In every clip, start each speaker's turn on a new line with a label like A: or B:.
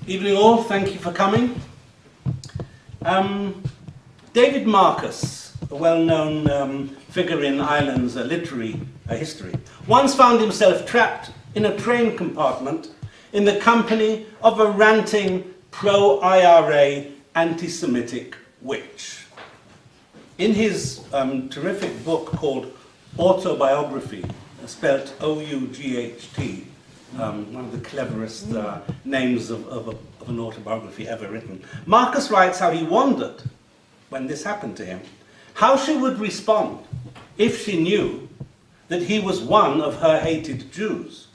A: Evening all, thank you for coming. David Marcus, a well-known figure in Ireland's literary history, once found himself trapped in a train compartment in the company of a ranting pro-IRA anti-Semitic witch. In his terrific book called Autobiography, spelled O-U-G-H-T, one of the cleverest names of an autobiography ever written, Marcus writes how he wondered, when this happened to him, how she would respond if she knew that he was one of her hated Jews.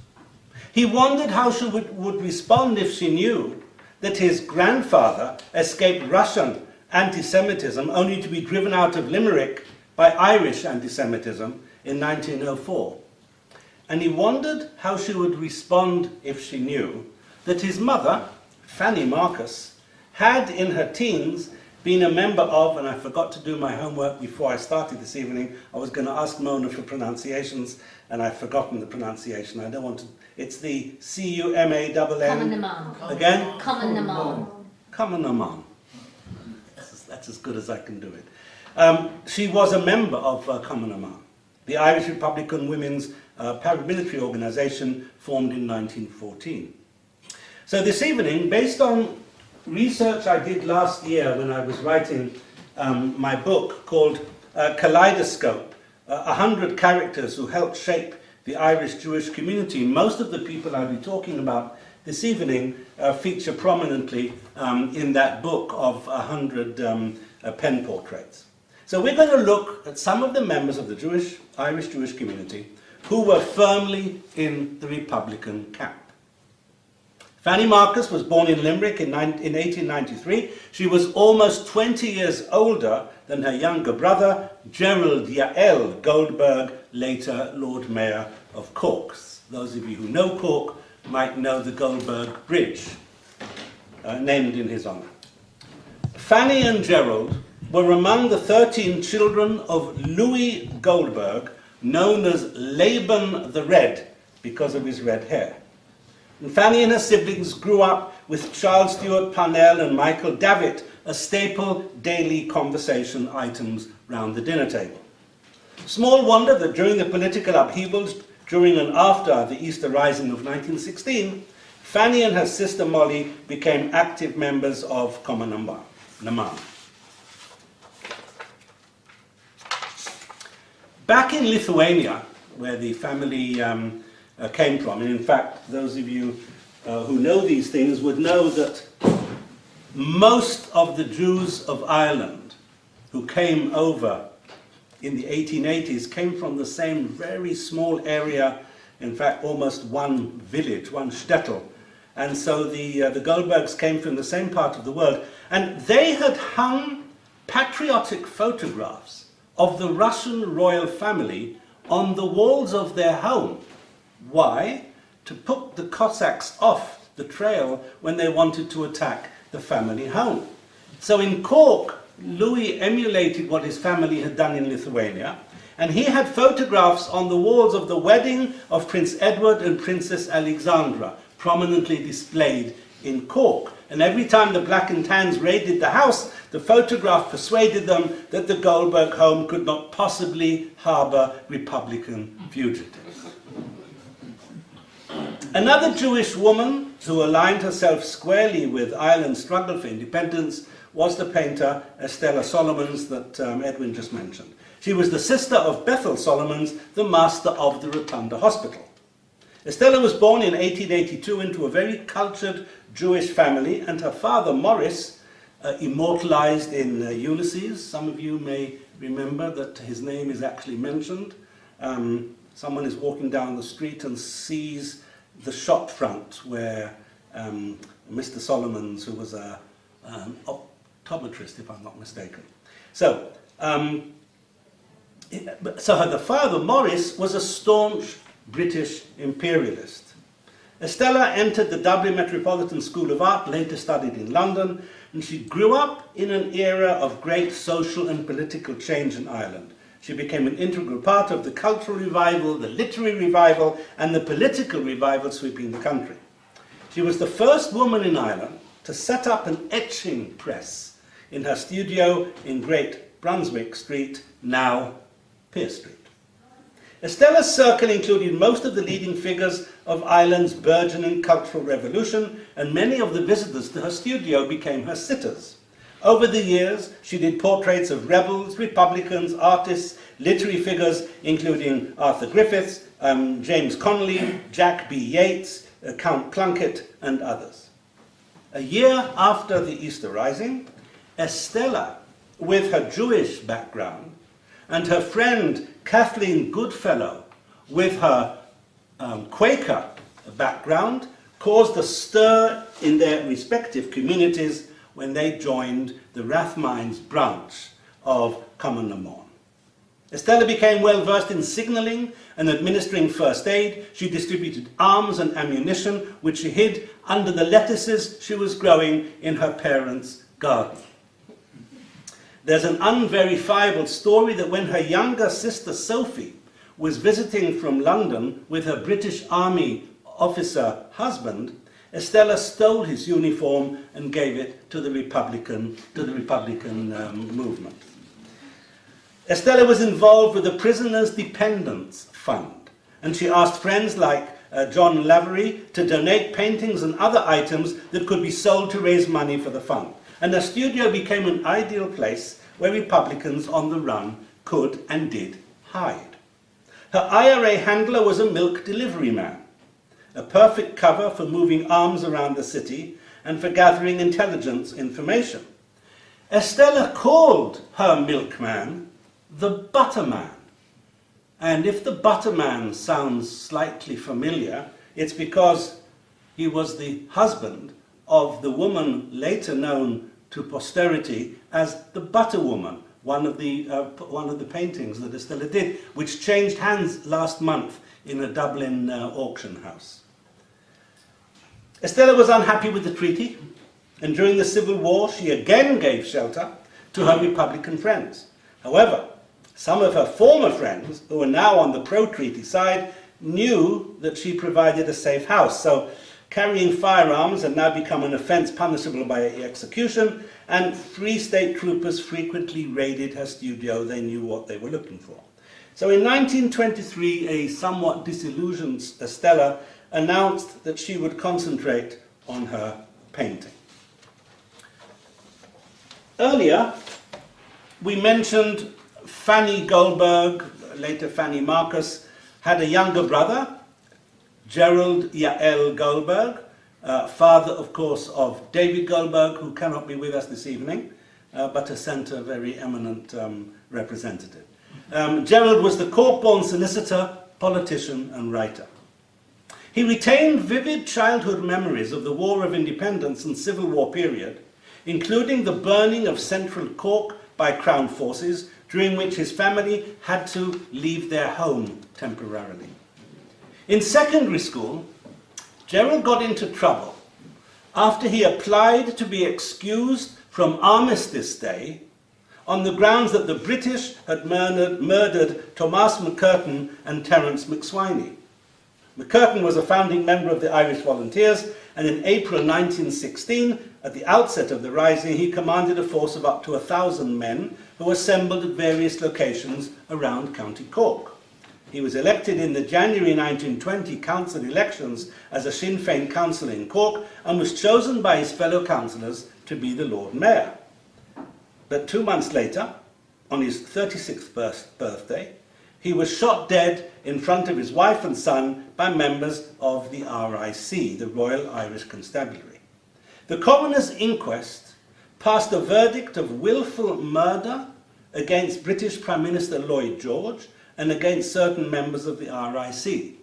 A: He wondered how she would respond if she knew that his grandfather escaped Russian anti-Semitism only to be driven out of Limerick by Irish anti-Semitism in 1904. And he wondered how she would respond if she knew that his mother, Fanny Marcus, had in her teens been a member of, and I forgot to do my homework before I started this evening. I was going to ask Mona for pronunciations, and I've forgotten the pronunciation. I don't want to. It's the C-U-M-A-N-N.
B: Cumann.
A: Again?
B: Cumann.
A: Cumann. That's as good as I can do it. She was a member of Cumann, the Irish Republican Women's paramilitary organisation formed in 1914. So this evening, based on research I did last year when I was writing my book called Kaleidoscope, 100 characters who helped shape the Irish Jewish community, most of the people I'll be talking about this evening feature prominently in that book of 100 pen portraits. So we're going to look at some of the members of the Irish Jewish community who were firmly in the Republican camp. Fanny Marcus was born in Limerick in 1893. She was almost 20 years older than her younger brother, Gerald Goldberg, later Lord Mayor of Cork. Those of you who know Cork might know the Goldberg Bridge, named in his honour. Fanny and Gerald were among the 13 children of Louis Goldberg, known as Laban the Red because of his red hair. And Fanny and her siblings grew up with Charles Stewart Parnell and Michael Davitt as staple daily conversation items round the dinner table. Small wonder that during the political upheavals during and after the Easter Rising of 1916, Fanny and her sister Molly became active members of Cumann. Back in Lithuania, where the family came from, and in fact, those of you who know these things would know that most of the Jews of Ireland who came over in the 1880s came from the same very small area, in fact, almost one village, one shtetl. And so the Goldbergs came from the same part of the world, and they had hung patriotic photographs of the Russian royal family on the walls of their home. Why? To put the Cossacks off the trail when they wanted to attack the family home. So in Cork, Louis emulated what his family had done in Lithuania, and he had photographs on the walls of the wedding of Prince Edward and Princess Alexandra, prominently displayed in Cork. And every time the Black and Tans raided the house, the photograph persuaded them that the Goldberg home could not possibly harbour Republican fugitives. Another Jewish woman who aligned herself squarely with Ireland's struggle for independence was the painter Estella Solomons that Edwin just mentioned. She was the sister of Bethel Solomons, the master of the Rotunda Hospital. Estella was born in 1882 into a very cultured Jewish family, and her father, Morris, immortalized in Ulysses. Some of you may remember that his name is actually mentioned. Someone is walking down the street and sees the shop front where Mr. Solomons, who was an optometrist, if I'm not mistaken. So the father, Morris, was a staunch British imperialist. Estella entered the Dublin Metropolitan School of Art, later studied in London, and she grew up in an era of great social and political change in Ireland. She became an integral part of the cultural revival, the literary revival, and the political revival sweeping the country. She was the first woman in Ireland to set up an etching press in her studio in Great Brunswick Street, now Pearse Street. Estella's circle included most of the leading figures of Ireland's burgeoning cultural revolution, and many of the visitors to her studio became her sitters. Over the years, she did portraits of rebels, republicans, artists, literary figures, including Arthur Griffiths, James Connolly, Jack B. Yeats, Count Plunkett, and others. A year after the Easter Rising, Estella, with her Jewish background, and her friend Kathleen Goodfellow, with her Quaker background, caused a stir in their respective communities when they joined the Rathmines branch of Cumann. Estella became well versed in signalling and administering first aid. She distributed arms and ammunition, which she hid under the lettuces she was growing in her parents' garden. There's an unverifiable story that when her younger sister Sophie was visiting from London with her British Army officer husband, Estella stole his uniform and gave it to the Republican movement. Estella was involved with the Prisoners' Dependence Fund, and she asked friends like John Lavery to donate paintings and other items that could be sold to raise money for the fund. And her studio became an ideal place where Republicans on the run could and did hide. Her IRA handler was a milk delivery man, a perfect cover for moving arms around the city and for gathering intelligence information. Estella called her milkman the Butterman. And if the Butterman sounds slightly familiar, it's because he was the husband of the woman later known to posterity as the Butter Woman, one of the paintings that Estella did, which changed hands last month in a Dublin auction house. Estella was unhappy with the treaty, and during the Civil War she again gave shelter to her Republican friends. However, some of her former friends, who were now on the pro-treaty side, knew that she provided a safe house, so carrying firearms had now become an offence punishable by execution, and Free State troopers frequently raided her studio. They knew what they were looking for. So in 1923, a somewhat disillusioned Estella announced that she would concentrate on her painting. Earlier, we mentioned Fanny Goldberg, later Fanny Marcus, had a younger brother, Gerald Goldberg, father, of course, of David Goldberg, who cannot be with us this evening, but a centre very eminent representative. Gerald was the Cork-born solicitor, politician, and writer. He retained vivid childhood memories of the War of Independence and Civil War period, including the burning of central Cork by Crown forces, during which his family had to leave their home temporarily. In secondary school, Gerald got into trouble after he applied to be excused from Armistice Day on the grounds that the British had murdered Thomas McCurtain and Terence McSwiney. McCurtain was a founding member of the Irish Volunteers, and in April 1916, at the outset of the Rising, he commanded a force of up to 1,000 men who assembled at various locations around County Cork. He was elected in the January 1920 council elections as a Sinn Féin councillor in Cork and was chosen by his fellow councillors to be the Lord Mayor. But 2 months later, on his 36th birthday, he was shot dead in front of his wife and son by members of the RIC, the Royal Irish Constabulary. The coroner's inquest passed a verdict of willful murder against British Prime Minister Lloyd George and against certain members of the RIC.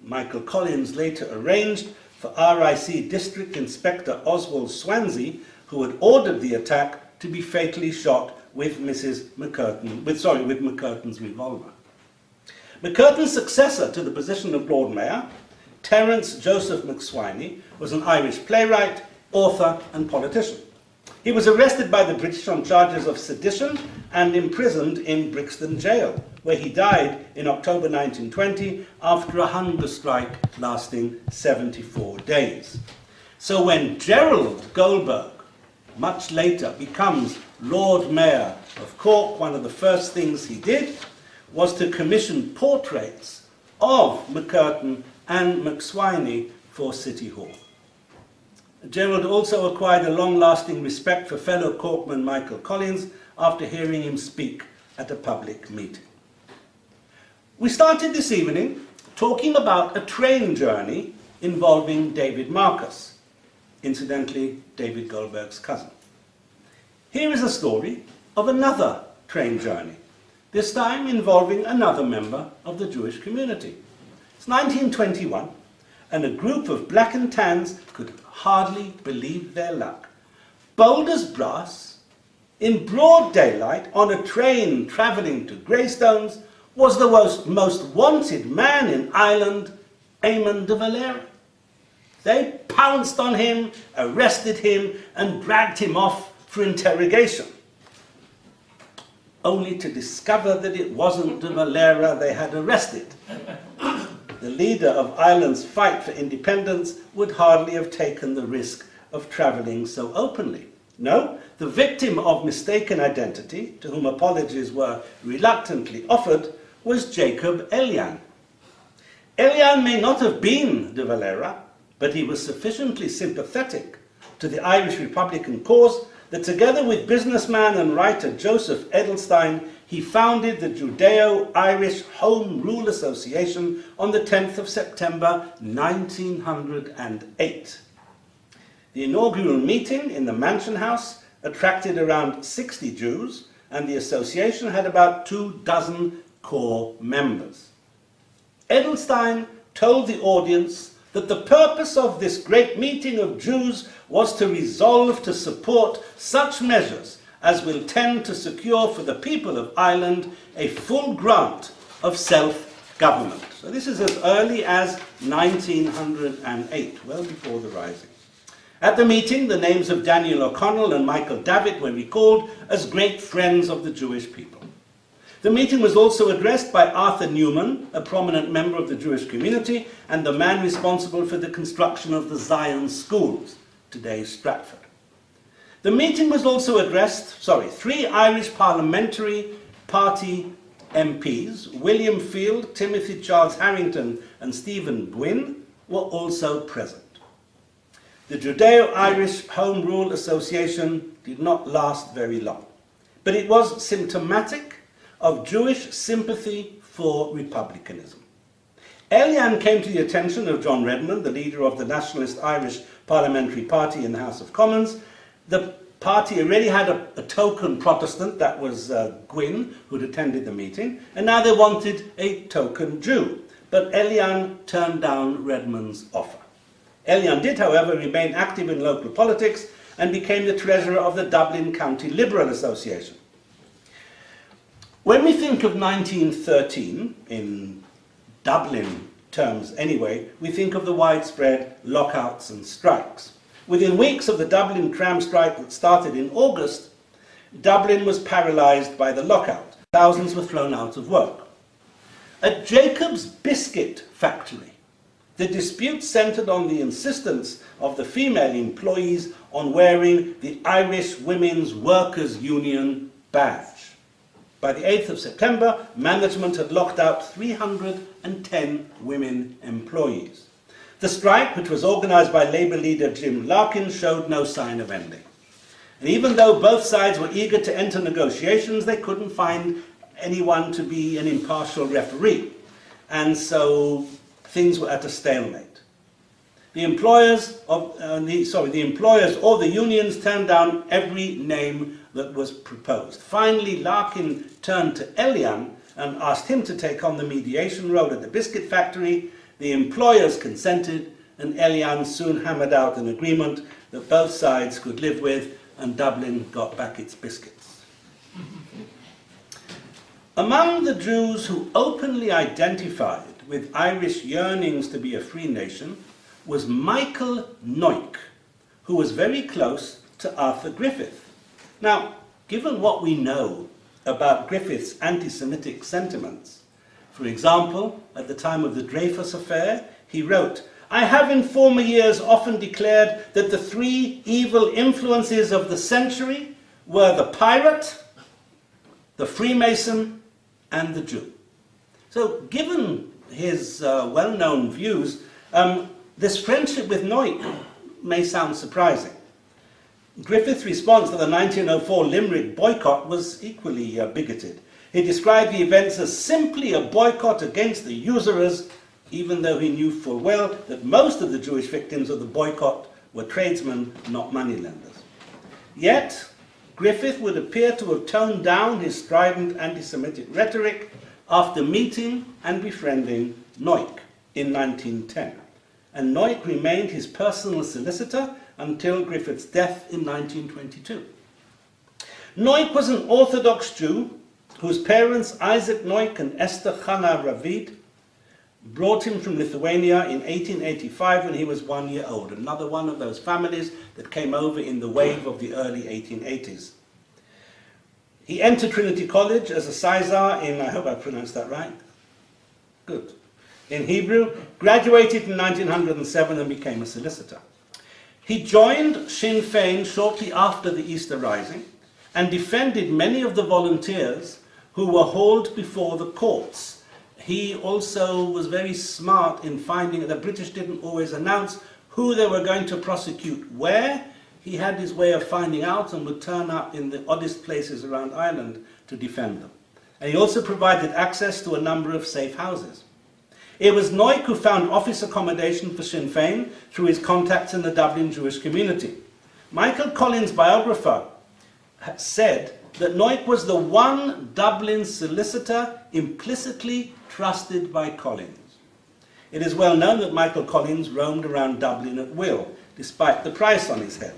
A: Michael Collins later arranged for RIC District Inspector Oswald Swansea, who had ordered the attack, to be fatally shot with McCurtain's revolver. McCurtain's successor to the position of Lord Mayor, Terence Joseph McSwiney, was an Irish playwright, author and politician. He was arrested by the British on charges of sedition and imprisoned in Brixton Jail, where he died in October 1920 after a hunger strike lasting 74 days. So when Gerald Goldberg, much later, becomes Lord Mayor of Cork, one of the first things he did was to commission portraits of McCurtain and McSwiney for City Hall. Gerald also acquired a long-lasting respect for fellow Corkman Michael Collins after hearing him speak at a public meeting. We started this evening talking about a train journey involving David Marcus, incidentally David Goldberg's cousin. Here is a story of another train journey, this time involving another member of the Jewish community. It's 1921, and a group of black and tans could hardly believe their luck. Bold as brass, in broad daylight, on a train travelling to Greystones, was the most wanted man in Ireland, Eamonn De Valera. They pounced on him, arrested him, and dragged him off for interrogation, only to discover that it wasn't De Valera they had arrested. The leader of Ireland's fight for independence would hardly have taken the risk of travelling so openly. No, the victim of mistaken identity, to whom apologies were reluctantly offered, was Jacob Elian. Elian may not have been De Valera, but he was sufficiently sympathetic to the Irish Republican cause that together with businessman and writer Joseph Edelstein, he founded the Judeo-Irish Home Rule Association on the 10th of September 1908. The inaugural meeting in the Mansion House attracted around 60 Jews, and the association had about 24 core members. Edelstein told the audience that the purpose of this great meeting of Jews was to resolve to support such measures as will tend to secure for the people of Ireland a full grant of self-government. So this is as early as 1908, well before the Rising. At the meeting, the names of Daniel O'Connell and Michael Davitt were recalled as great friends of the Jewish people. The meeting was also addressed by Arthur Newman, a prominent member of the Jewish community and the man responsible for the construction of the Zion schools, today's Stratford. The meeting was also addressed, three Irish Parliamentary Party MPs, William Field, Timothy Charles Harrington and Stephen Gwynn, were also present. The Judeo-Irish Home Rule Association did not last very long, but it was symptomatic of Jewish sympathy for republicanism. Elian came to the attention of John Redmond, the leader of the Nationalist Irish Parliamentary Party in the House of Commons. The party already had a token Protestant, that was Gwynn, who'd attended the meeting, and now they wanted a token Jew. But Elian turned down Redmond's offer. Elian did, however, remain active in local politics and became the treasurer of the Dublin County Liberal Association. When we think of 1913, in Dublin terms anyway, we think of the widespread lockouts and strikes. Within weeks of the Dublin tram strike that started in August, Dublin was paralysed by the lockout. Thousands were thrown out of work. At Jacob's biscuit factory, the dispute centred on the insistence of the female employees on wearing the Irish Women's Workers' Union badge. By the 8th of September, management had locked out 310 women employees. The strike, which was organised by Labour leader Jim Larkin, showed no sign of ending. And even though both sides were eager to enter negotiations, they couldn't find anyone to be an impartial referee. And so things were at a stalemate. The employers or the unions turned down every name that was proposed. Finally, Larkin turned to Elian and asked him to take on the mediation role at the biscuit factory. The employers consented, and Elian soon hammered out an agreement that both sides could live with, and Dublin got back its biscuits. Among the Jews who openly identified with Irish yearnings to be a free nation was Michael Noyk, who was very close to Arthur Griffith. Now, given what we know about Griffith's anti-Semitic sentiments, for example, at the time of the Dreyfus affair, he wrote, I have in former years often declared that the three evil influences of the century were the pirate, the Freemason, and the Jew. So, given his well-known views, this friendship with Noik may sound surprising. Griffith's response to the 1904 Limerick boycott was equally bigoted. He described the events as simply a boycott against the usurers, even though he knew full well that most of the Jewish victims of the boycott were tradesmen, not moneylenders. Yet, Griffith would appear to have toned down his strident anti-Semitic rhetoric after meeting and befriending Noik in 1910. And Noik remained his personal solicitor until Griffith's death in 1922. Noik was an Orthodox Jew whose parents, Isaac Noik and Esther Chana Ravid, brought him from Lithuania in 1885 when he was 1 year old. Another one of those families that came over in the wave of the early 1880s. He entered Trinity College as a Sizar in, I hope I pronounced that right, good, in Hebrew, graduated in 1907 and became a solicitor. He joined Sinn Féin shortly after the Easter Rising and defended many of the volunteers who were hauled before the courts. He also was very smart in finding that the British didn't always announce who they were going to prosecute where. He had his way of finding out and would turn up in the oddest places around Ireland to defend them. And he also provided access to a number of safe houses. It was Noik who found office accommodation for Sinn Féin through his contacts in the Dublin Jewish community. Michael Collins' biographer said that Noik was the one Dublin solicitor implicitly trusted by Collins. It is well known that Michael Collins roamed around Dublin at will, despite the price on his head.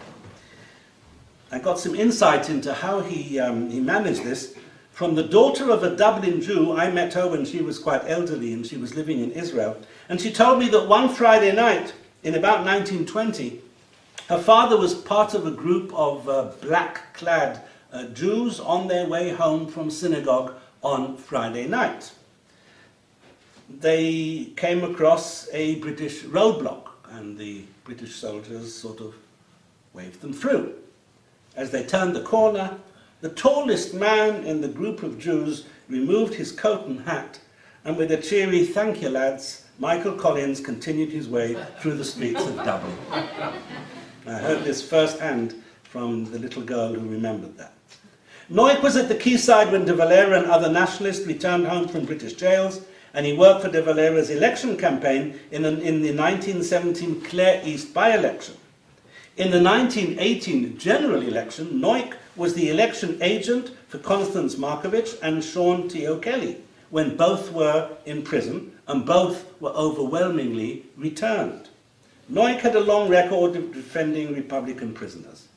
A: I got some insight into how he managed this from the daughter of a Dublin Jew. I met her when she was quite elderly and she was living in Israel. And she told me that one Friday night in about 1920, her father was part of a group of black-clad Jews on their way home from synagogue on Friday night. They came across a British roadblock and the British soldiers sort of waved them through. As they turned the corner, the tallest man in the group of Jews removed his coat and hat, and with a cheery "thank you lads," Michael Collins continued his way through the streets of Dublin. I heard this firsthand from the little girl who remembered that. Noik was at the quayside when De Valera and other nationalists returned home from British jails, and he worked for De Valera's election campaign in the 1917 Clare East by-election. In the 1918 general election, Noik was the election agent for Constance Markovich and Sean T. O'Kelly, when both were in prison and both were overwhelmingly returned. Noik had a long record of defending Republican prisoners.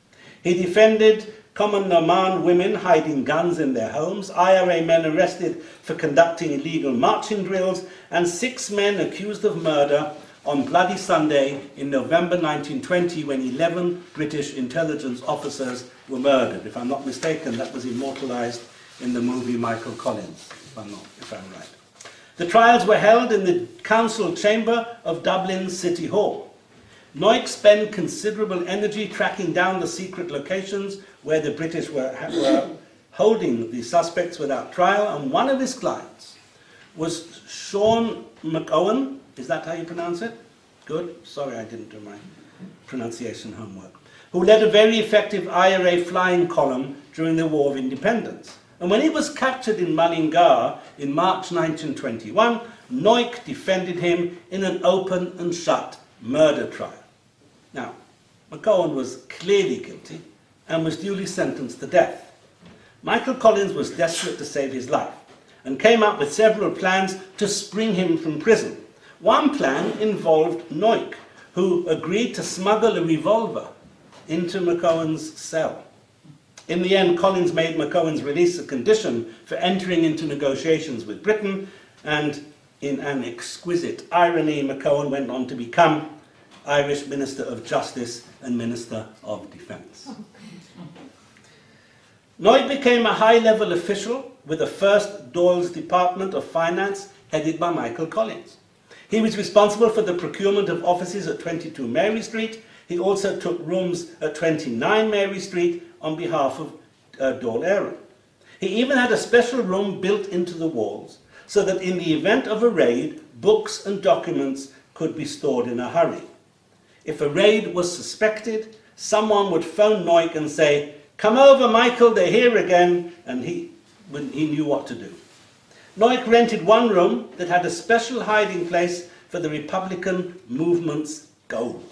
A: He defended common Norman women hiding guns in their homes, IRA men arrested for conducting illegal marching drills, and 6 men accused of murder on Bloody Sunday in November 1920 when 11 British intelligence officers were murdered. If I'm not mistaken, that was immortalized in the movie Michael Collins, if I'm right. The trials were held in the council chamber of Dublin City Hall. Noik spent considerable energy tracking down the secret locations where the British were holding the suspects without trial, and one of his clients was Sean McOwen. Is that how you pronounce it? Good. Sorry, I didn't do my pronunciation homework. Who led a very effective IRA flying column during the War of Independence. And when he was captured in Mullingar in March 1921, Noik defended him in an open and shut murder trial. Now, McOwen was clearly guilty and was duly sentenced to death. Michael Collins was desperate to save his life and came up with several plans to spring him from prison. One plan involved Noik, who agreed to smuggle a revolver into McOwen's cell. In the end, Collins made McOwen's release a condition for entering into negotiations with Britain, and in an exquisite irony, McOwen went on to become Irish Minister of Justice and Minister of Defence. Noik became a high-level official with the first Dáil's Department of Finance, headed by Michael Collins. He was responsible for the procurement of offices at 22 Mary Street. He also took rooms at 29 Mary Street on behalf of Dáil Éireann. He even had a special room built into the walls so that in the event of a raid, books and documents could be stored in a hurry. If a raid was suspected, someone would phone Noik and say, "Come over, Michael, they're here again," and he knew what to do. Noik rented one room that had a special hiding place for the Republican movement's gold.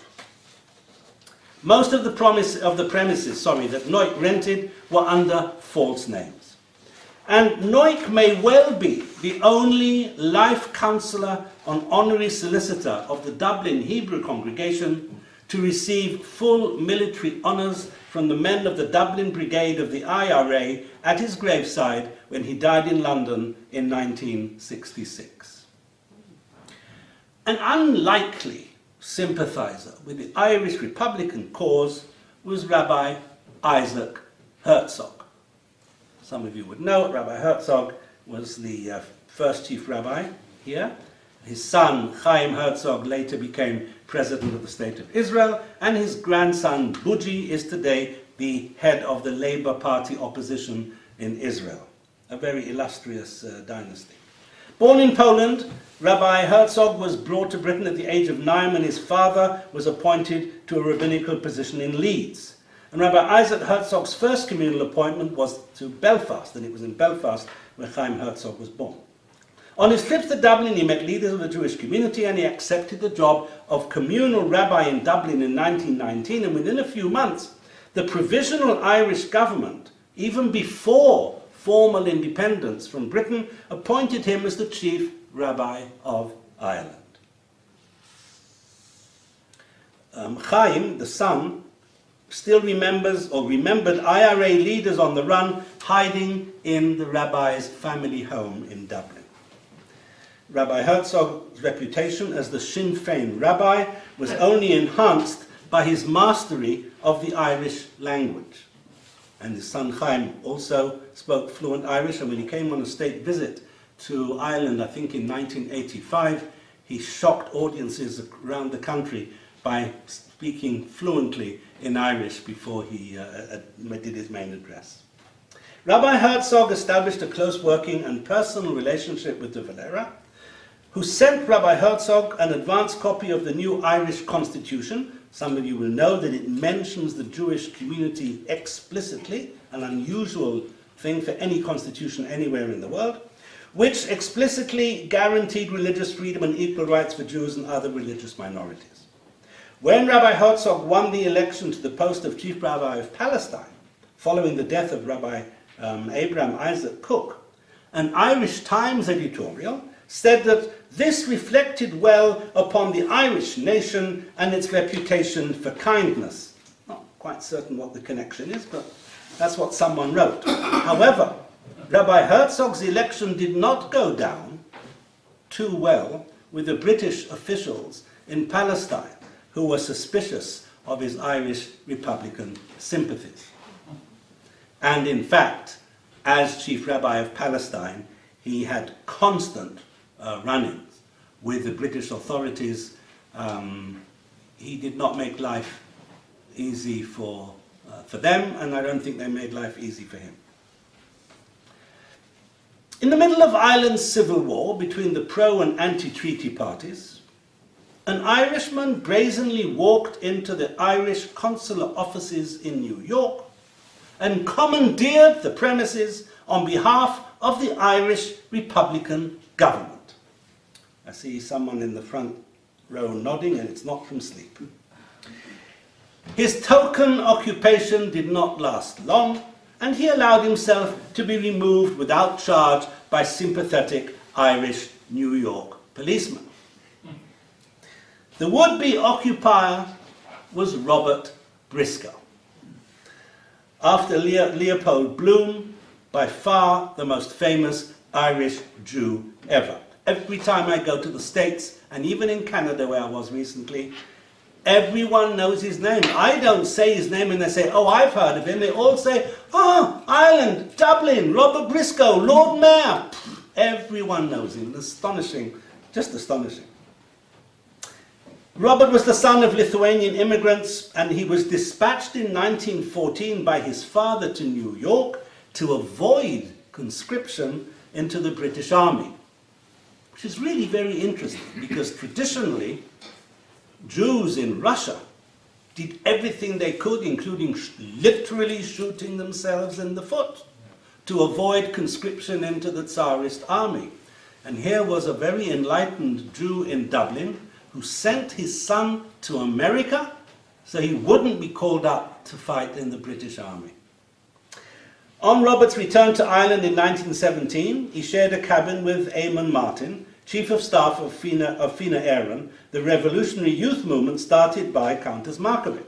A: Most of the premises that Noik rented were under false names. And Noik may well be the only life counsellor and honorary solicitor of the Dublin Hebrew congregation to receive full military honours from the men of the Dublin Brigade of the IRA at his graveside when he died in London in 1966. An unlikely sympathiser with the Irish Republican cause was Rabbi Isaac Herzog. Some of you would know Rabbi Herzog was the first chief rabbi here. His son, Chaim Herzog, later became president of the State of Israel, and his grandson, Buji, is today the head of the Labour Party opposition in Israel. A very illustrious dynasty. Born in Poland, Rabbi Herzog was brought to Britain at the age of 9 when his father was appointed to a rabbinical position in Leeds. And Rabbi Isaac Herzog's first communal appointment was to Belfast, and it was in Belfast where Chaim Herzog was born. On his trips to Dublin, he met leaders of the Jewish community, and he accepted the job of communal rabbi in Dublin in 1919, and within a few months, the provisional Irish government, even before formal independence from Britain, appointed him as the chief rabbi of Ireland. Chaim, the son, still remembered IRA leaders on the run hiding in the rabbi's family home in Dublin. Rabbi Herzog's reputation as the Sinn Féin rabbi was only enhanced by his mastery of the Irish language. And his son Chaim also spoke fluent Irish, and when he came on a state visit to Ireland, I think in 1985, he shocked audiences around the country by speaking fluently in Irish before he did his main address. Rabbi Herzog established a close working and personal relationship with De Valera, who sent Rabbi Herzog an advance copy of the new Irish Constitution. Some of you will know that it mentions the Jewish community explicitly, an unusual thing for any constitution anywhere in the world, which explicitly guaranteed religious freedom and equal rights for Jews and other religious minorities. When Rabbi Herzog won the election to the post of Chief Rabbi of Palestine, following the death of Rabbi Abraham Isaac Cook, an Irish Times editorial said that this reflected well upon the Irish nation and its reputation for kindness. Not quite certain what the connection is, but that's what someone wrote. However, Rabbi Herzog's election did not go down too well with the British officials in Palestine, who were suspicious of his Irish Republican sympathies. And in fact, as Chief Rabbi of Palestine, he had constant run-ins with the British authorities. He did not make life easy for them, and I don't think they made life easy for him. In the middle of Ireland's civil war between the pro- and anti-treaty parties, an Irishman brazenly walked into the Irish consular offices in New York and commandeered the premises on behalf of the Irish Republican government. I see someone in the front row nodding, and it's not from sleep. His token occupation did not last long, and he allowed himself to be removed without charge by sympathetic Irish New York policemen. The would-be occupier was Robert Briscoe. After Leopold Bloom, by far the most famous Irish Jew ever. Every time I go to the States, and even in Canada where I was recently, everyone knows his name. I don't say his name and they say, "Oh, I've heard of him." They all say, "Oh, Ireland, Dublin, Robert Briscoe, Lord Mayor." Everyone knows him. Astonishing, just astonishing. Robert was the son of Lithuanian immigrants, and he was dispatched in 1914 by his father to New York to avoid conscription into the British Army, which is really very interesting because traditionally Jews in Russia did everything they could, including literally shooting themselves in the foot, to avoid conscription into the Tsarist army. And here was a very enlightened Jew in Dublin who sent his son to America so he wouldn't be called up to fight in the British army. On Robert's return to Ireland in 1917, he shared a cabin with Eamonn Martin, Chief of Staff of Fianna Fáil, the revolutionary youth movement started by Countess Markievicz.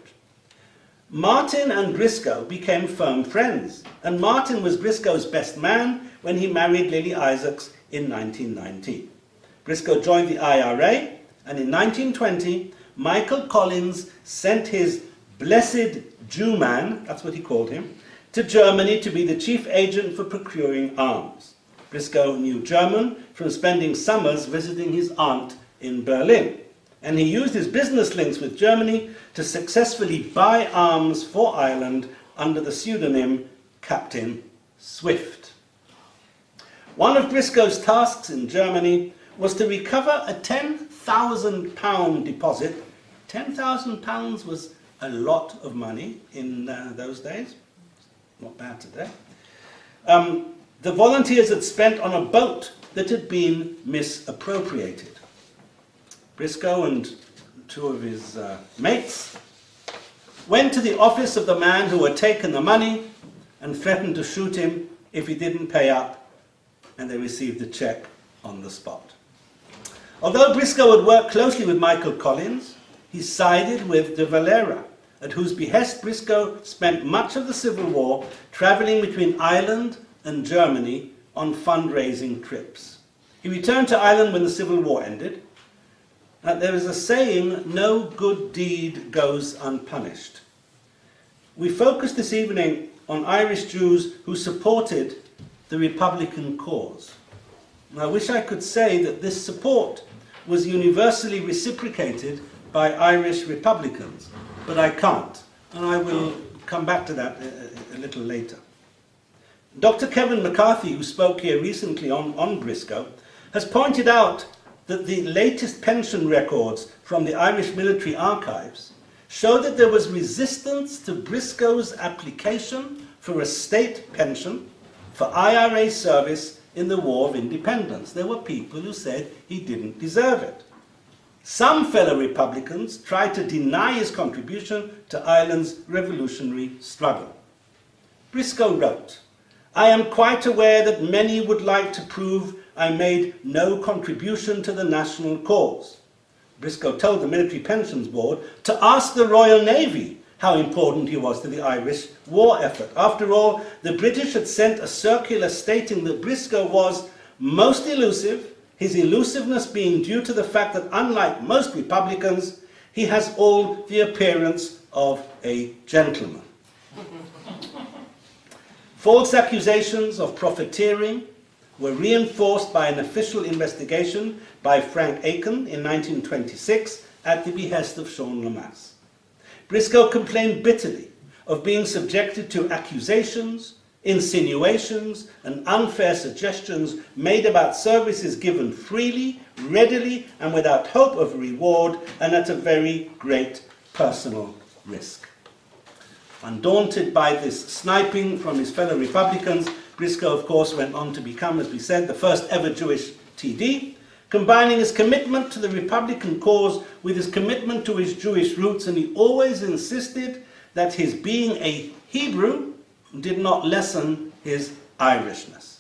A: Martin and Briscoe became firm friends, and Martin was Briscoe's best man when he married Lily Isaacs in 1919. Briscoe joined the IRA, and in 1920, Michael Collins sent his blessed Jew man, that's what he called him, to Germany to be the chief agent for procuring arms. Briscoe knew German from spending summers visiting his aunt in Berlin, and he used his business links with Germany to successfully buy arms for Ireland under the pseudonym Captain Swift. One of Briscoe's tasks in Germany was to recover a £10,000 deposit. £10,000 was a lot of money in those days. Not bad today. The volunteers had spent on a boat that had been misappropriated. Briscoe and two of his mates went to the office of the man who had taken the money and threatened to shoot him if he didn't pay up, and they received the cheque on the spot. Although Briscoe had worked closely with Michael Collins, he sided with De Valera, at whose behest Briscoe spent much of the Civil War travelling between Ireland and Germany on fundraising trips. He returned to Ireland when the Civil War ended. There is a saying, no good deed goes unpunished. We focus this evening on Irish Jews who supported the Republican cause. And I wish I could say that this support was universally reciprocated by Irish Republicans, but I can't, and I will come back to that a little later. Dr. Kevin McCarthy, who spoke here recently on Briscoe, has pointed out that the latest pension records from the Irish Military Archives show that there was resistance to Briscoe's application for a state pension for IRA service in the War of Independence. There were people who said he didn't deserve it. Some fellow Republicans tried to deny his contribution to Ireland's revolutionary struggle. Briscoe wrote, "I am quite aware that many would like to prove I made no contribution to the national cause." Briscoe told the Military Pensions Board to ask the Royal Navy how important he was to the Irish war effort. After all, the British had sent a circular stating that Briscoe was most elusive, his elusiveness being due to the fact that, unlike most Republicans, he has all the appearance of a gentleman. False accusations of profiteering were reinforced by an official investigation by Frank Aiken in 1926 at the behest of Sean Lemass. Briscoe complained bitterly of being subjected to accusations, insinuations, and unfair suggestions made about services given freely, readily, and without hope of reward, and at a very great personal risk. Undaunted by this sniping from his fellow Republicans, Briscoe, of course, went on to become, as we said, the first ever Jewish TD, combining his commitment to the Republican cause with his commitment to his Jewish roots, and he always insisted that his being a Hebrew did not lessen his Irishness.